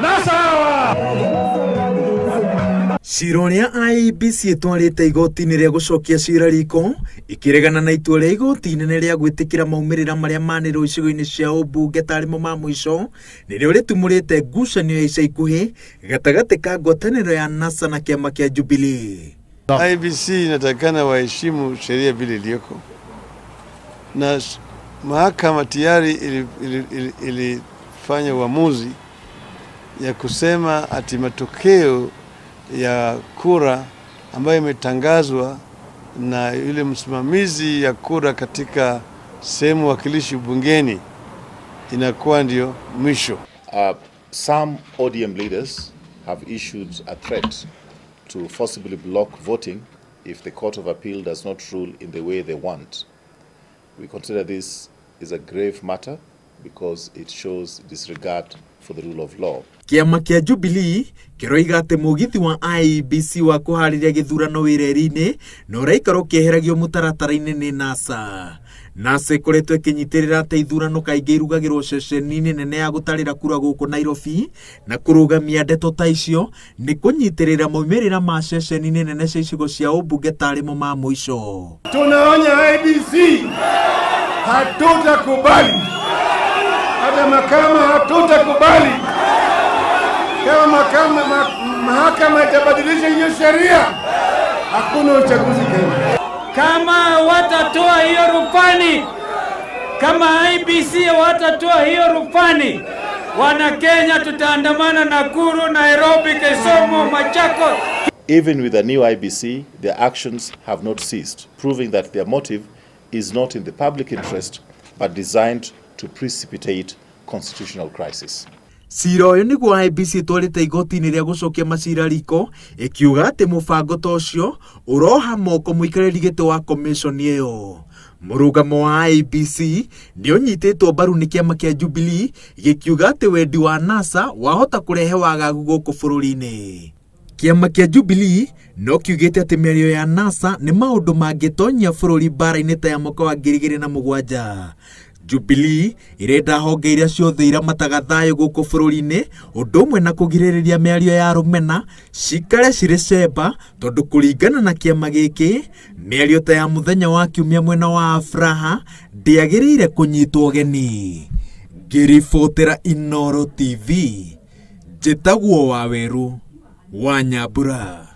na sawa. Cironia IEBC itwarite igoti-inĩ rĩa gucokia cira riko ikiregana na itua rĩa igoti inene rĩa gwĩtĩkĩra maumĩrĩra marĩa manĩrwo icigo-inĩ cia ũmbunge tarĩmo ma mũico nĩrĩo rĩtumũrĩte ngucanio ya ica ikuhĩ gatagatĩ ka ngwatanĩro ya NASA na kĩama kĩa Jubilee. IEBC inatakana waheshimu sheria vile iliyoko, na mahakama tayari ilifanya uamuzi ya kusema ati matokeo ya kura ambayo imetangazwa na yule msimamizi ya kura katika sehemu wakilishi bungeni inakuwa ndio mwisho. Some ODM leaders have issued a threat to forcibly block voting if the Court of Appeal does not rule in the way they want. We consider this is a grave matter because it shows disregard for the rule of law. Kĩama kĩa Jubilee kĩroiga atĩ mũgithi wa IEBC wa kũharĩria gĩthurano wĩra-inĩ na ũraikaro kĩeheragio mũtaratara-inĩ nĩ NASA. NASA ĩkoretwo ĩkĩnyitĩrĩra atĩ ithurano kaingĩ irugagĩrwo ceceni-inĩ nene ya gũtarĩra kura gũkũ Nairobi, na kũrũgamia ndeto ta icio nĩ kũnyitĩrĩra maumĩrĩra ma ceceni-inĩ nene cia icigo cia ũmbunge tarĩmo ma mũico. Tunaonya IEBC, hatutakubali. Hata mahakama hatutakubali. Kama mahakama itabadilisha hiyo sheria, hakuna uchaguzi Kenya. Kama watatoa hiyo rufani, kama IEBC watatoa hiyo rufani, wana Kenya tutaandamana Nakuru, Nairobi, Kisumu, Machakos. Even with the new IEBC, their actions have not ceased, proving that their motive is not in the public interest, but designed to precipitate constitutional crisis. Cira ũyũ nĩguo IEBC itwarĩte igoti-inĩ rĩa gũcokia macira riko ĩkiuga atĩ mũbango ta ũcio ũroha moko mũikarĩri gĩtĩ wa commission ĩyo. Mũrũgamo wa IEBC nĩ ũnyitĩtwo mbaru nĩ kĩama kĩa Jubilee gĩkiuga atĩ wendi wa NASA wahota kũrehe wagagu gũkũ bũrũri-inĩ. Kĩama kĩa Jubilee no kiugĩte atĩ mĩario ya NASA nĩ maũndũ mangĩtonyia bũrũri mbara-inĩ ta ya mwaka wa 2007. Jubilee irenda honge iria ciothe iramataga thayũ gũkũ bũrũri-inĩ ũndũ ũmwe na kũgirĩrĩria mĩario ya rũmena cikare cirĩ cemba, tondũ kũringana na kĩama gĩkĩ mĩario ta ya mũthenya wa kiumia mwena wa Afraha ndĩagĩrĩire kũnyitwo ũgeni. Ngĩribotera Inooro TV, njĩtagwo Waweru wa Nyambura.